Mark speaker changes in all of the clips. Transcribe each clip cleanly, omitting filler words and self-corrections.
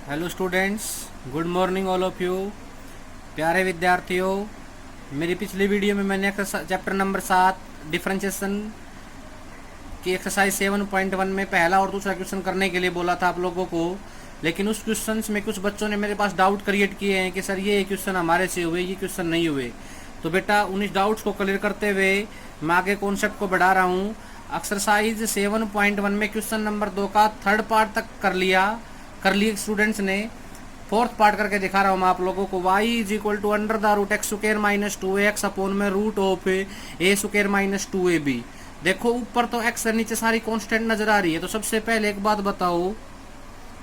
Speaker 1: Hello students, good morning all of you. प्यारे विद्यार्थियों, मेरी पिछली वीडियो में मैंने चैप्टर नंबर 7 डिफरेंशिएशन की एक्सरसाइज 7.1 में पहला और दूसरा क्वेश्चन करने के लिए बोला था आप लोगों को। लेकिन उस क्वेश्चन में कुछ बच्चों ने मेरे पास डाउट क्रिएट किए हैं कि सर ये क्वेश्चन हमारे से हुए, ये क्वेश्चन नहीं हुए। तो बेटा उन डाउट्स को क्लियर करते हुए मैं आगे कॉन्सेप्ट को बढ़ा रहा हूँ। एक्सरसाइज 7.1 में क्वेश्चन नंबर 2 का थर्ड पार्ट तक कर लिए स्टूडेंट्स ने। फोर्थ पार्ट करके दिखा रहा हूँ मैं आप लोगों को। y is equal to under the root x square minus 2x upon में root of a square minus 2ab। देखो ऊपर तो x है, नीचे सारी कांस्टेंट नजर आ रही है। तो सबसे पहले एक बात बताओ,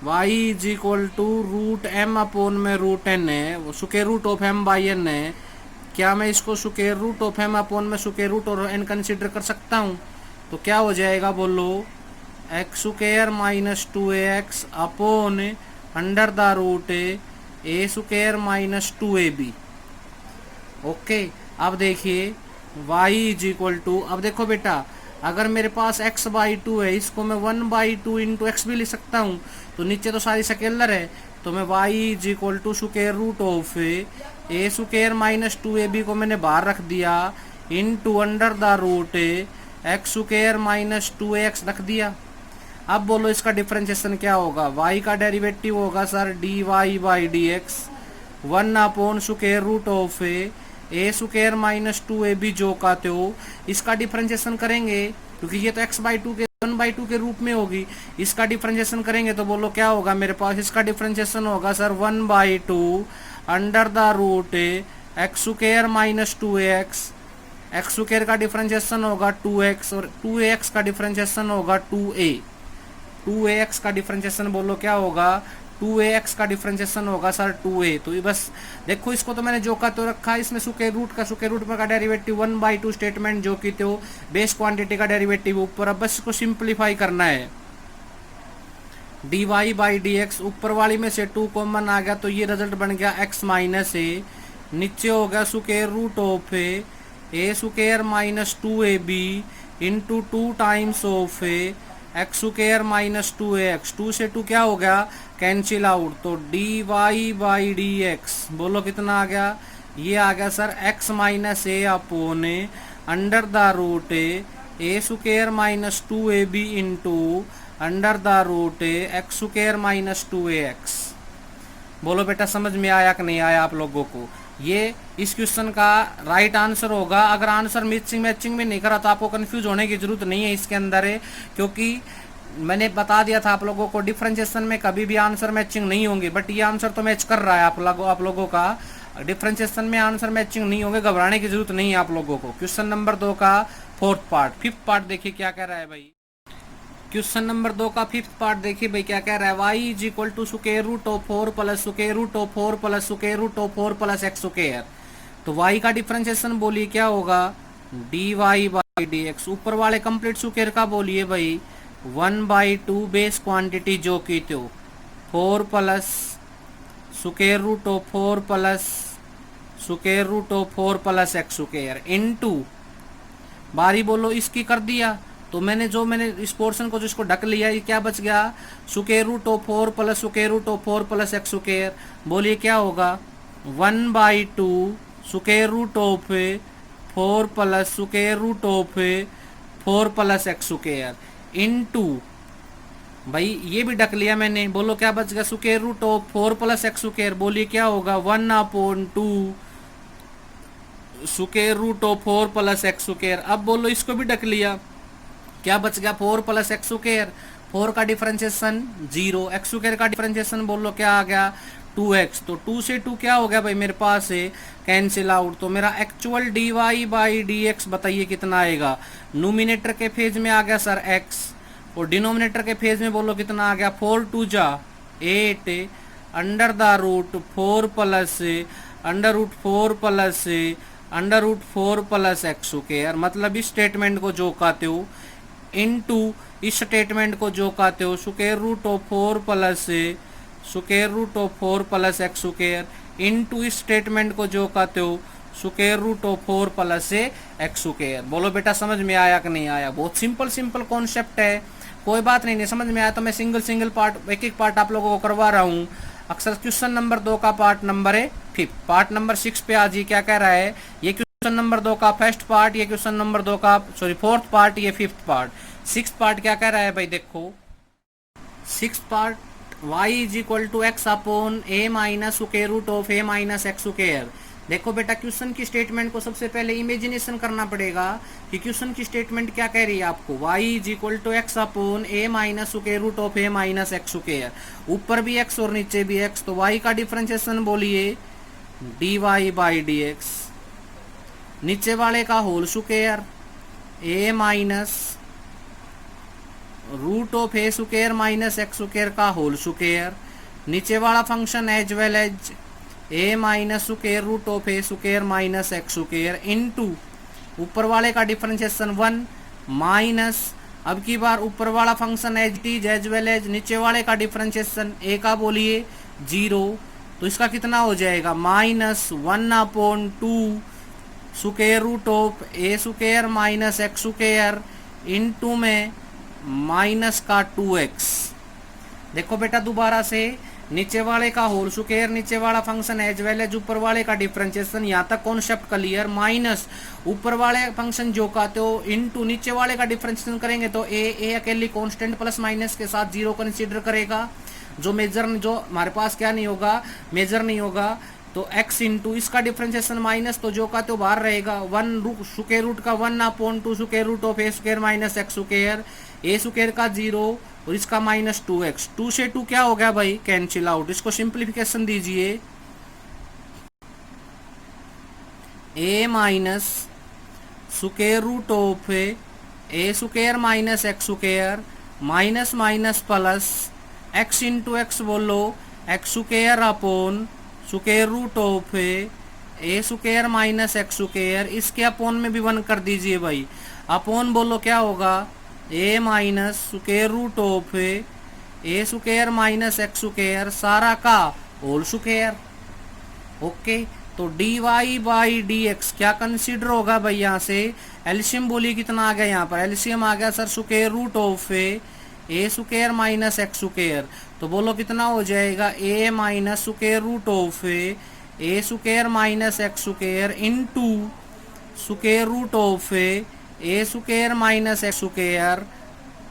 Speaker 1: y is equal to root m upon में रूट n है, वो square root of m by n है। क्या मैं इसको square root of m upon में स्क्वायर रूट और n कंसिडर कर सकता हूँ? तो क्या हो जाएगा बोलो, x square minus 2ax upon under the root a square minus 2ab। Okay, अब देखिए y इज इक्वल टू, अब देखो बेटा अगर मेरे पास x बाई 2 है, इसको मैं 1 बाई 2 इंटू एक्स भी लिख सकता हूँ। तो नीचे तो सारी स्केलर है, तो मैं y is equal to square root of a square minus 2ab को मैंने बाहर रख दिया, into under the root x square minus 2ax रख दिया। अब बोलो इसका डिफरेंशिएशन क्या होगा? y का डेरिवेटिव होगा sir d y by d x, 1 upon square root of a square minus 2ab जो कहते हो। इसका डिफरेंशिएशन करेंगे क्योंकि ये तो x बाई 2 के 1 बाई 2 के रूप में होगी। इसका डिफरेंशिएशन करेंगे तो बोलो क्या होगा मेरे पास? इसका डिफरेंशिएशन होगा sir 1 by 2 under the root x square minus 2ax। X square का डिफरेंशिएशन होगा 2x और 2ax का डिफरेंशिएशन होगा 2ax का डिफरेंशिएशन बोलो क्या होगा? 2ax का डिफरेंशिएशन होगा सर 2a। तो ये बस देखो, इसको तो मैंने जो का तो रखा है, इसमें स्क्वायर रूट पर का डेरिवेटिव 1 बाई 2 स्टेटमेंट जो की तो बेस क्वांटिटी का डेरिवेटिव ऊपर। अब बस इसको सिंप्लीफाई करना है। D y by d x, ऊपर वाली में से 2 कॉमन आ गया तो ये रिजल्ट बन गया x माइनस ए, नीचे हो गया square root of a square minus 2ab into 2 times of x square minus 2ax। 2 से 2 क्या हो गया? Cancel out. तो d y by d x बोलो कितना आ गया? ये आ गया sir x minus a upon under the root a square minus 2ab into under the root x square minus 2ax। बोलो बेटा समझ में आया कि नहीं आया आप लोगों को? ये इस क्वेश्चन का राइट आंसर होगा। अगर आंसर मैचिंग में नहीं करा तो आपको कंफ्यूज होने की जरूरत नहीं है इसके अंदर है, क्योंकि मैंने बता दिया था आप लोगों को डिफरेंशिएशन में कभी भी आंसर मैचिंग नहीं होंगे। बट ये आंसर तो मैच कर रहा है आप लोगों का। डिफरेंशिएशन में आंसर मैचिंग नहीं होंगे, घबराने की जरूरत नहीं है आप लोगों को। क्वेश्चन नंबर 2 का फिफ्थ पार्ट देखिए क्या कह रहा है भाई। क्वेश्चन नंबर 2 का फिफ्थ पार्ट देखिए भाई क्या कह रहा है। y is equal to square root of 4 plus square root of 4 plus square root of 4 plus x square. तो y का डिफरेंशिएशन बोलिए क्या होगा? D y by d x. ऊपर वाले कंप्लीट स्क्वायर का बोलिए भाई 1 बाई 2 बेस क्वांटिटी जो की तो 4 plus square root of 4 plus square root of 4 plus x square into बारी बोलो इसकी कर दिया। तो मैंने इस पोर्शन को जिसको ढक लिया, ये क्या बच गया? Square root of 4 plus square root of 4 plus x square. बोलिए क्या होगा? 1 by 2 square root of 4 plus square root of 4 plus x square into भाई ये भी ढक लिया मैंने। बोलो क्या बच गया? Square root of 4 plus x square. बोलिए क्या होगा? 1 upon 2 square root of 4 plus x square. अब बोलो इसको भी ढक लिया, क्या बच गया? 4 प्लस एक्स स्क्वायर। 4 का डिफरेंशिएशन 0, एक्स स्क्वायर का डिफरेंशिएशन बोलो क्या आ गया? 2x। तो 2 से 2 क्या हो गया भाई मेरे पास है? Cancel out. तो मेरा actual d y by d x बताइए कितना आएगा? नोमिनेटर के फेज में आ गया सर x, और डिनोमिनेटर के फेज में बोलो कितना आ गया? 4 2 जा 8 under the root 4 plus under root 4 plus under root 4 plus x square. मतलब इस स्टेटमेंट को जो कहते हो इनटू इस स्टेटमेंट को जो कहते हो square root of 4 plus square root of 4 plus x square into इस स्टेटमेंट को जो कहते हो square root of 4 plus x square. बोलो बेटा समझ में आया कि नहीं आया? बहुत सिंपल कॉन्सेप्ट है, कोई बात नहीं समझ में आया तो मैं सिंगल पार्ट एक एक पार्ट आप लोगों को करवा रहा हूँ। अक्सर क्वेश्चन नंबर 2 का पार्ट नंबर है 5। पार्ट नंबर 6 पे आज ये क्या कह रहा है, ये क्वेश्चन नंबर 2 का फर्स्ट पार्ट, ये क्वेश्चन नंबर 2 का फोर्थ पार्ट, ये 5th पार्ट। 6th पार्ट क्या कह रहा है भाई, देखो 6th part y is equal to x upon a minus square root of a minus x square. देखो बेटा क्वेश्चन की स्टेटमेंट को सबसे पहले इमेजिनेशन करना पड़ेगा कि क्वेश्चन की स्टेटमेंट क्या कह रही है आपको, y is equal to x upon a minus square root of a minus x square. ऊपर भी x और नीचे भी x, तो y का डिफरेंशिएशन बोलिए dy बाई dx, नीचे वाले का whole square a minus root of a square minus x square का होल स्क्वायर, नीचे वाला function as well as a minus square root of a square minus x square into ऊपर वाले का differentiation 1 minus, अब की बार ऊपर वाला फंक्शन एज टीज एज वेल एज नीचे वाले का डिफरेंशिएशन ए का बोलिए 0, तो इसका कितना हो जाएगा minus 1/2 square root of a square minus x square into में माइनस का 2x। देखो बेटा दोबारा से, नीचे वाले का होल स्क्वायर, नीचे वाला फंक्शन एज वेल एज ऊपर वाले का डिफरेंशिएशन, यहाँ तक कॉन्सेप्ट क्लियर, माइनस ऊपर वाले फंक्शन जो कहते हो इनटू नीचे वाले का डिफरेंशिएशन करेंगे तो ए अकेली कांस्टेंट प्लस माइनस के साथ 0 कंसीडर करेगा, जो हमारे पास क्या नहीं होगा, मेजर नहीं होगा, तो x इंटू इसका डिफरेंशिएशन माइनस, तो जो का तो बाहर रहेगा 1 स्क्वायर रूट का 1/2 square root of a square minus x square, a square का 0 और इसका माइनस 2x, 2 से 2 क्या हो गया भाई कैंसिल आउट। इसको सिंप्लीफिकेशन दीजिए, a minus square root of a square minus x square minus minus plus x into x बोलो x square upon square root of a square minus x square, इसके upon में भी 1 कर दीजिए भाई, upon बोलो क्या होगा a minus square root of a square minus x square सारा का होल स्क्वायर। ओके, तो dy बाई dx क्या कंसीडर होगा भाई, यहाँ से एलसीएम बोलिए कितना आ गया, यहाँ पर एलसीएम आ गया sir square root of a square minus x square, तो बोलो कितना हो जाएगा a minus square root of a square minus x square into square root of a square minus x square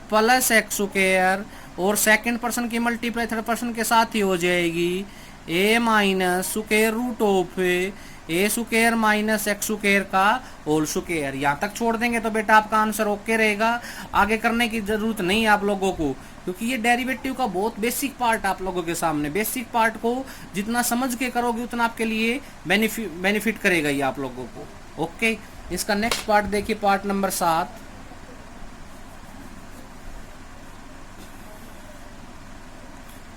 Speaker 1: plus x square, और second person की multiply third person के साथ ही हो जाएगी a minus square root of a square minus x square का whole square. यहाँ तक छोड़ देंगे तो बेटा आपका आंसर ओके रहेगा, आगे करने की जरूरत नहीं है आप लोगों को, क्योंकि ये डेरिवेटिव का बहुत बेसिक पार्ट आप लोगों के सामने, बेसिक पार्ट को जितना समझ के करोगे उतना आपके लिए बेनिफिट करेगा ये आप लोगों को। ओके, इसका नेक्स्ट पार्ट देखिए, part number 7।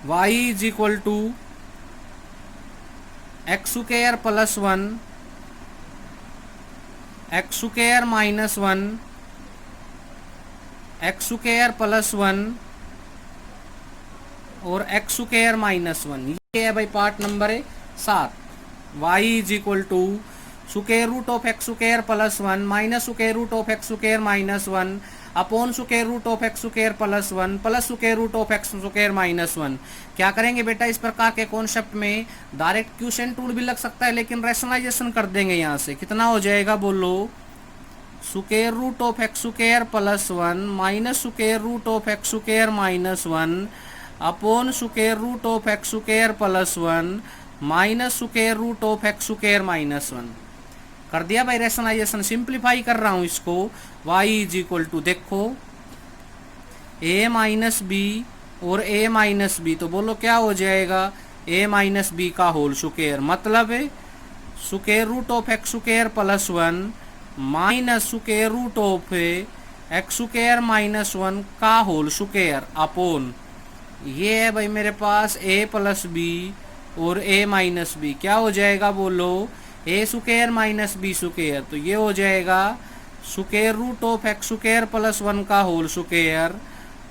Speaker 1: y is equal to x square plus 1 x square minus 1 x square plus 1 और एक्स स्क्वायर माइनस 1, ये है भाई part number 7। y is equal to square root of x square plus 1 minus square root of x square minus 1 upon square root of x square plus 1 plus square root of x square minus 1। क्या करेंगे बेटा, इस प्रकार के concept में direct question tool भी लग सकता है, लेकिन रैशनलाइजेशन कर देंगे। यहाँ से कितना हो जाएगा बोलो, square root of x square plus 1 minus square root of x square minus 1 upon square root of x square plus 1 minus square root of x square minus 1। कर दिया भाई रैशनलाइजेशन, सिंप्लीफाई कर रहा हूं इसको। y इज इक्वल टू देखो a minus b और a minus b, तो बोलो क्या हो जाएगा a माइनस बी का होल स्क्वायर, मतलब square root of x square plus 1 minus square root of x square minus 1 का होल स्क्वायर अपॉन, ये है भाई मेरे पास a प्लस बी और a माइनस बी, क्या हो जाएगा बोलो a square minus b square, तो ये हो जाएगा square root of x square plus 1 का whole square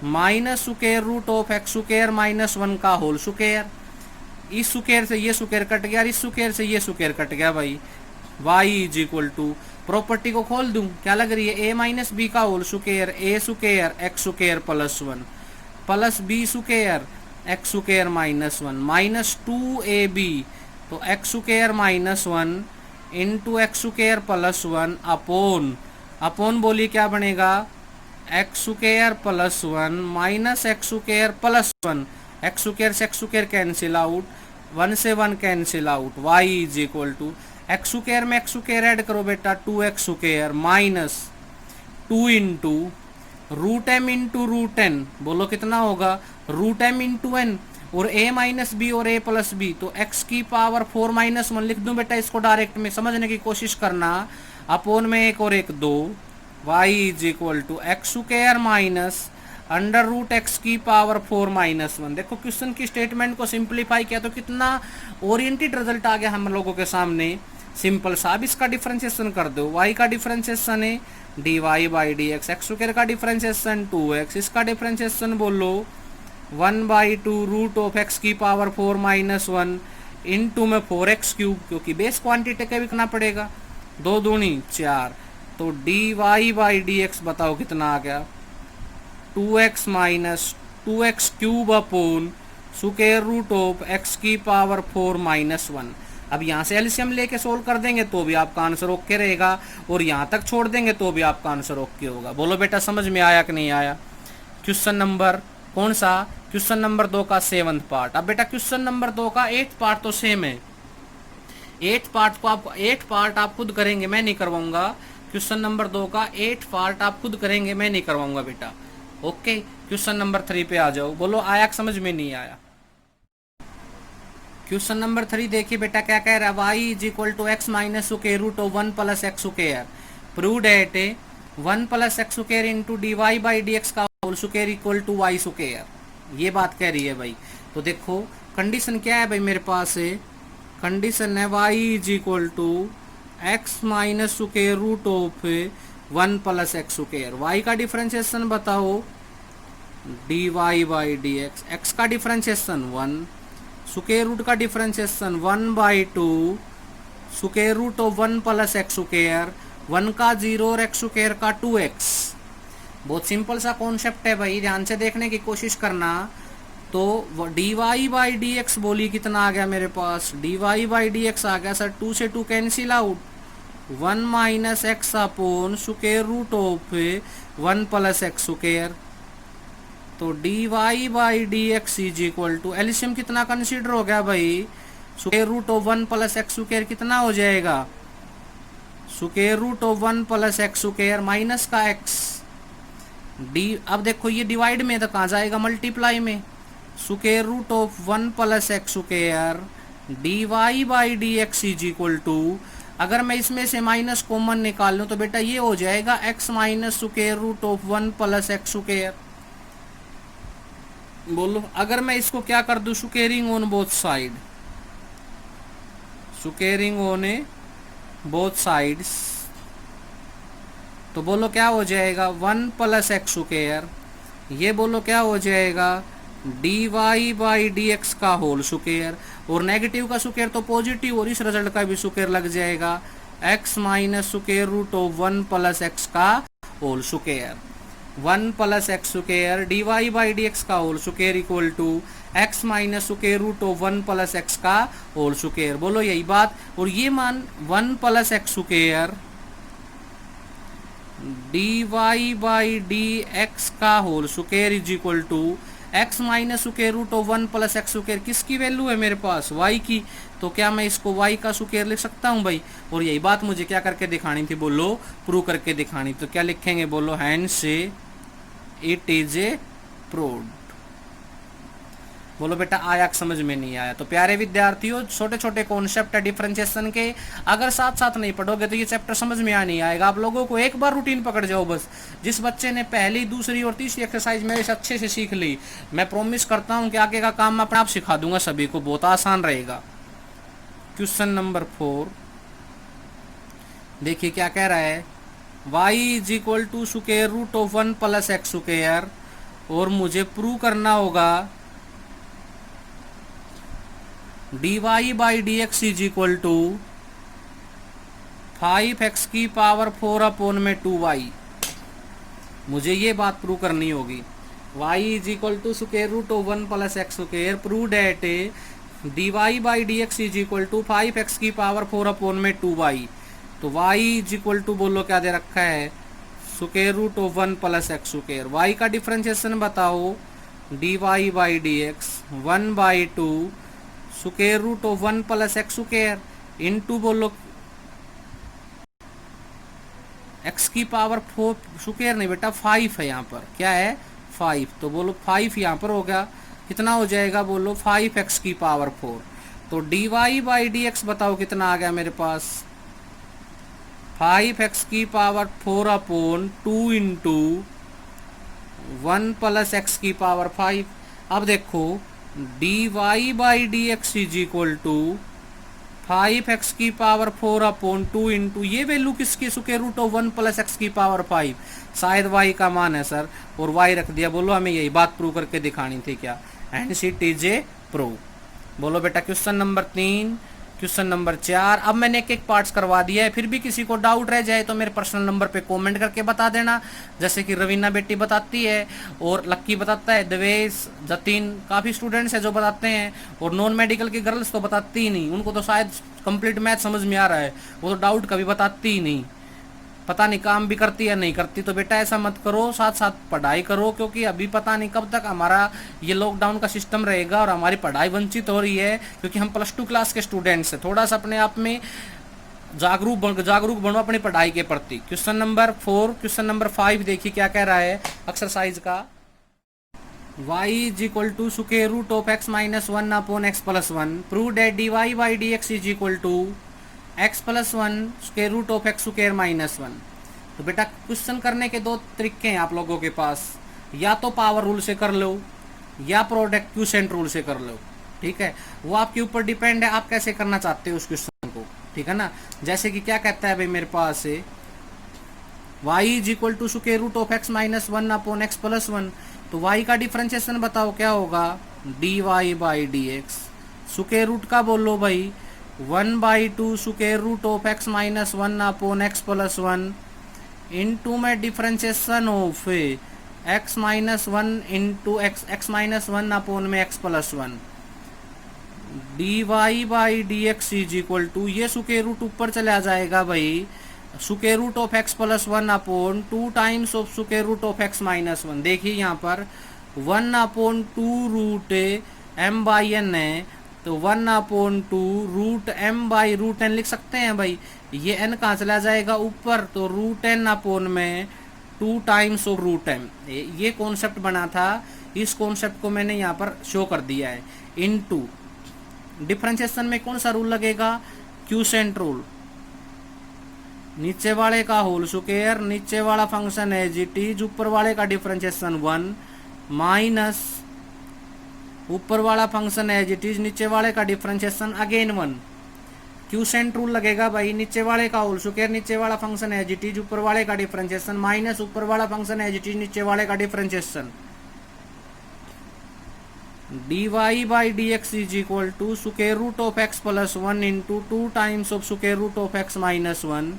Speaker 1: minus square root of x square minus 1 का होल स्क्वायर। इस स्क्वायर से ये स्क्वायर कट गया, इस स्क्वायर से ये स्क्वायर कट गया भाई। y is equal to, property को खोल दूं क्या लग रही है, a माइनस बी का whole square a square x square plus 1 plus b square x square minus 1 minus 2ab, तो x square minus 1 into x square plus 1 upon बोली क्या बनेगा, x square plus 1 minus x square plus 1, x square से x square cancel out, 1 से 1 cancel out, y is equal to x square में x square add करो बेटा 2x square minus 2 into root m into root n, बोलो कितना होगा, root m into n, और a minus b और a plus b, तो x की पावर 4 माइनस 1 लिख दूं बेटा इसको डायरेक्ट में, समझने की कोशिश करना, अपोन में एक और एक 2, y is equal to x square minus under root x की पावर 4 माइनस 1। देखो क्वेश्चन की स्टेटमेंट को सिंप्लीफाई किया तो कितना ओरिएंटेड रिजल्ट आ गया हम लोगों के सामने, सिंपल सा। अब इसका डिफरेंशिएशन कर दो, y का डिफरेंशिएशन है dy by d x, x square का डिफरेंशिएशन 2x, इसका डिफरेंशिएशन बोलो 1/2 रूट ऑफ x की पावर 4 माइनस 1 इंटू में 4x क्यूब, क्योंकि बेस क्वांटिटी का लिखना पड़ेगा, 2 दूनी 4, तो dy बाई डी एक्स बताओ कितना आ गया, 2x minus 2x cube upon square root of x की पावर 4 माइनस 1। अब यहाँ से एलसीएम लेके सोल्व कर देंगे तो भी आपका आंसर ओके रहेगा, और यहाँ तक छोड़ देंगे तो भी आपका आंसर ओके होगा। बोलो बेटा समझ में आया कि नहीं आया। क्वेश्चन नंबर कौन सा, क्वेश्चन नंबर 2 का 7th पार्ट। अब बेटा क्वेश्चन नंबर 2 का 8th पार्ट तो सेम है, 8th पार्ट आप खुद करेंगे, मैं नहीं करवाऊंगा। क्वेश्चन नंबर 2 का 8th पार्ट आप खुद करेंगे, मैं नहीं करवाऊंगा बेटा। ओके, क्वेश्चन नंबर 3 पे आ जाओ, बोलो आया कि समझ में नहीं आया। क्वेश्चन नंबर 3 देखिए बेटा क्या कह रहा है, y is equal to x minus square root of 1 plus x square, prove that 1 plus x square into d y by d x का whole square equal to y square, ये बात कह रही है भाई। तो देखो कंडीशन क्या है भाई, मेरे पास है कंडीशन है y is equal to x minus square root of 1 plus x square, y का डिफरेंशिएशन बताओ d y by d x, x का डिफरेंशिएशन 1, स्क्वायर रूट का differentiation 1/2 square root of 1 plus x square, 1 का 0 और x square का 2x। बहुत simple सा concept है भाई, ध्यान से देखने की कोशिश करना। तो d y by d x बोली कितना आ गया मेरे पास, d y by d x आ गया सर 2 से 2 cancel out, 1 minus x upon square root of 1 plus x square, तो d y by d x is equal to LCM कितना कंसीडर हो गया भाई, square root of 1 plus x square कितना हो जाएगा, square root of 1 plus x square minus का x D. अब देखो ये डिवाइड में तो कहाँ जाएगा, मल्टीप्लाई में, square root of 1 plus x square d y by d x is equal to, अगर मैं इसमें से माइनस कॉमन निकाल लूँ तो बेटा ये हो जाएगा x minus square root of 1 plus x square. बोलो अगर मैं इसको क्या कर दूं, squaring on both side, squaring on both sides, तो बोलो क्या हो जाएगा 1 प्लस एक्स स्क्वायर, ये बोलो क्या हो जाएगा d y by d x का होल स्क्वायर, और नेगेटिव का स्क्वायर तो पॉजिटिव और इस रिजल्ट का भी स्क्वायर लग जाएगा, x minus square root of 1 plus x का whole square, 1 plus x square d y by d x का whole square equal to x minus square root of 1 plus x का whole square. बोलो यही बात, और ये मान 1 plus x square d y by d x का whole square is equal to x minus square root of 1 plus x square, किसकी value है मेरे पास, y की, तो क्या मैं इसको y का स्क्वायर लिख सकता हूँ भाई। और यही बात मुझे क्या करके दिखानी थी, बोलो प्रूव करके दिखानी, तो क्या लिखेंगे, बोलो हैंड से इट इज ए प्रूव्ड। बोलो बेटा आया समझ में नहीं आया। तो प्यारे विद्यार्थियों छोटे छोटे कॉन्सेप्ट है डिफरेंशिएशन के, अगर साथ साथ नहीं पढ़ोगे तो ये चैप्टर समझ में आ नहीं आएगा। आप लोगों को एक बार रूटीन पकड़ जाओ बस, जिस बच्चे ने पहली दूसरी और तीसरी एक्सरसाइज मेरे से अच्छे से सीख ली, मैं प्रॉमिस करता हूँ कि आगे का काम मैं अपने आप सिखा दूंगा सभी को, बहुत आसान रहेगा। क्वेश्चन नंबर 4 देखिए क्या कह रहा है, y is equal to square root of 1 plus x square, और मुझे प्रूव करना होगा d y by d x is equal to 5x की पावर 4 अपोन में 2y। मुझे ये बात प्रूव करनी होगी। y is equal to square root of 1 plus x square, prove that dy by d x is equal to 5x की power 4 upon में 2y। तो y इज इक्वल टू बोलो क्या दे रखा है, square root of 1 plus x square. y का differentiation बताओ, dy by d x 1/2 square root of 1 plus x square into बोलो x की पावर 4 स्क्वायर नहीं बेटा 5 है यहाँ पर, क्या है 5, तो बोलो 5 यहाँ पर हो गया, कितना हो जाएगा बोलो 5x की पावर 4। तो dy बाई डी एक्स बताओ कितना आ गया मेरे पास, 5x की power 4 upon 2 into 1 plus x की पावर 5। अब देखो dy by d x is equal to 5x की पावर 4 अपॉन 2 इंटू ये वैल्यू किसकी, square root of 1 plus x की पावर 5, शायद y का मान है सर, और y रख दिया। बोलो हमें यही बात प्रूव करके दिखानी थी क्या, एंड सी टी जे प्रूव। बोलो बेटा क्वेश्चन नंबर 3, क्वेश्चन नंबर 4। अब मैंने एक एक पार्ट्स करवा दिया है, फिर भी किसी को डाउट रह जाए तो मेरे पर्सनल नंबर पे कमेंट करके बता देना, जैसे कि रवीना बेटी बताती है और लक्की बताता है, देवेश, जतिन, काफ़ी स्टूडेंट्स हैं जो बताते हैं, और नॉन मेडिकल की गर्ल्स तो बताती ही नहीं, उनको तो शायद कंप्लीट मैथ समझ में आ रहा है, वो तो डाउट कभी बताती ही नहीं, पता नहीं काम भी करती या नहीं करती। तो बेटा ऐसा मत करो, साथ साथ पढ़ाई करो, क्योंकि अभी पता नहीं कब तक हमारा ये लॉकडाउन का सिस्टम रहेगा और हमारी पढ़ाई वंचित हो रही है, क्योंकि हम +2 क्लास के स्टूडेंट्स हैं। थोड़ा सा अपने आप में जागरूक बनो अपनी पढ़ाई के प्रति। क्वेश्चन नंबर 4, क्वेश्चन नंबर 5 देखिए क्या कह रहा है एक्सरसाइज का। y is equal to square root of x minus 1 upon x plus 1, prove that dy by d x is equal to x plus 1 square root of x square minus 1। तो बेटा question करने के दो तरीके हैं आप लोगों के पास, या तो पावर रूल से कर लो या प्रोडक्ट क्यूसेंट रूल से कर लो, ठीक है, वो आपके ऊपर डिपेंड है, आप कैसे करना चाहते हो उस क्वेश्चन को, ठीक है ना। जैसे कि क्या कहता है भाई मेरे पास से y is equal to square root of x minus 1 upon x plus 1, तो y का डिफरेंशिएशन बताओ क्या होगा, dy by d x, square root का बोलो भाई 1/2 square root of x minus 1 upon x plus 1 into में differentiation of x minus 1 into x minus 1 upon में x plus 1, dy by d x is equal to ये square root ऊपर चला जाएगा भाई, square root of x plus 1 upon 2 times of square root of x minus 1। देखिए यहाँ पर 1 upon 2 root m by n है, तो 1 upon 2 root m by root n लिख सकते हैं भाई, ये n कहाँ चला जाएगा ऊपर, तो रूट n अपॉन में 2 टाइम्स ऑफ रूट m। ये कॉन्सेप्ट बना था, इस कॉन्सेप्ट को मैंने यहाँ पर शो कर दिया है। इनटू डिफरेंशिएशन में कौन सा रूल लगेगा, क्यूसेंट रूल, नीचे वाले का होल स्क्वायर, नीचे वाला फंक्शन एज इट इज, ऊपर वाले का डिफरेंशिएशन 1 माइनस ऊपर वाला फंक्शन एज इट इज, नीचे वाले का डिफरेंशिएशन अगेन 1। क्यूसेंट रूल लगेगा भाई, नीचे वाले का होल स्क्वायर, नीचे वाला फंक्शन एज इट इज, ऊपर वाले का डिफरेंशिएशन माइनस ऊपर वाला फंक्शन एज इट इज, नीचे वाले का differentiation, dy by d x is equal to square root of x plus 1 into 2 times of square root of x minus 1,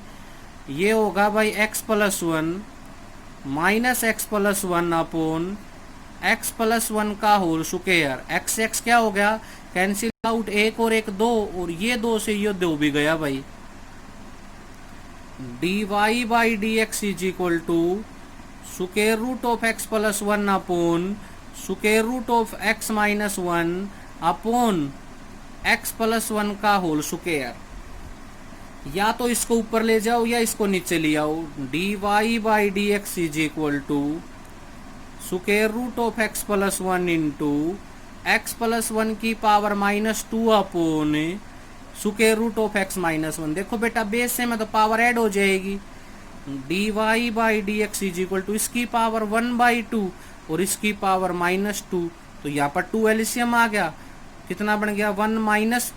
Speaker 1: ये होगा भाई x plus 1 minus x plus 1 upon x plus 1 का whole square, x क्या हो गया cancel out, एक और एक 2, और ये 2 से ये 2 भी गया भाई, dy by d x is equal to square root of x plus 1 upon square root of x minus 1 upon x plus 1 का होल स्क्वायर। या तो इसको ऊपर ले जाओ या इसको नीचे ले आओ, dy by d x is equal to square root of x plus 1 into x plus 1 की power minus 2 upon square root of x minus 1। देखो बेटा बेस से में तो पावर ऐड हो जाएगी, dy by d x is equal to इसकी power 1/2 और इसकी पावर -2, तो यहाँ पर 2 एलसीएम आ गया, कितना बन गया 1 माइनस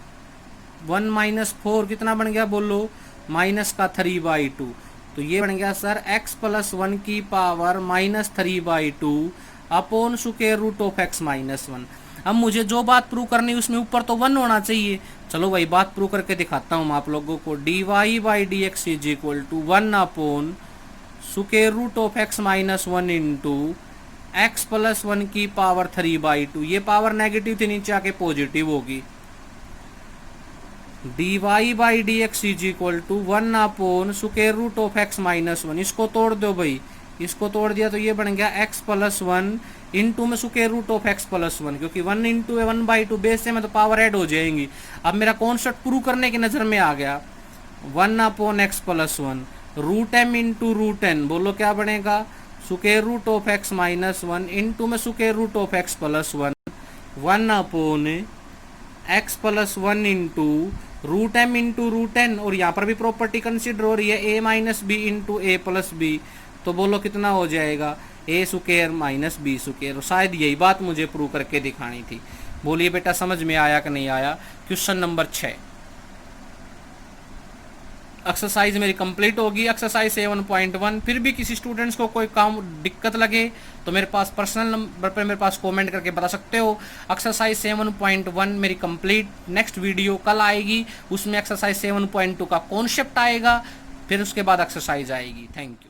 Speaker 1: 4, कितना बन गया बोलो माइनस का 3/2, तो ये बन गया सर x प्लस 1 की power -3/2 upon square root of x minus 1। अब मुझे जो बात प्रूव करनी है उसमें ऊपर तो 1 होना चाहिए, चलो भाई बात प्रूव करके दिखाता हूँ आप लोगों को। dy by d x is equal to 1 upon square root of x minus 1 into x plus 1 की पावर 3/2, ये पावर नेगेटिव थी नीचे आके पॉजिटिव होगी। dy by d x is equal to 1 upon square root of x minus 1। इसको तोड़ दो भाई, इसको तोड़ दिया तो ये बन गया x प्लस 1 इंटू में square root of x plus 1, क्योंकि 1 इंटू 1/2 बेस से में तो पावर ऐड हो जाएंगी। अब मेरा कॉन्सेप्ट प्रूव करने की नजर में आ गया। 1 upon x plus 1 root m into root n, बोलो क्या बनेगा, square root of x minus 1 into में square root of x plus 1, 1 upon x plus 1 into root m into root n, और यहाँ पर भी प्रॉपर्टी कंसिडर हो रही है a minus b into a plus b, तो बोलो कितना हो जाएगा, a square minus b square. शायद यही बात मुझे प्रूव करके दिखानी थी। बोलिए बेटा समझ में आया कि नहीं आया। क्वेश्चन नंबर 6 एक्सरसाइज मेरी कंप्लीट होगी, एक्सरसाइज 7.1। फिर भी किसी स्टूडेंट्स को कोई काम दिक्कत लगे तो मेरे पास पर्सनल नंबर पर मेरे पास कमेंट करके बता सकते हो। एक्सरसाइज 7.1 मेरी कंप्लीट, नेक्स्ट वीडियो कल आएगी, उसमें एक्सरसाइज 7.2 का कॉन्सेप्ट आएगा, फिर उसके बाद एक्सरसाइज आएगी। Thank you.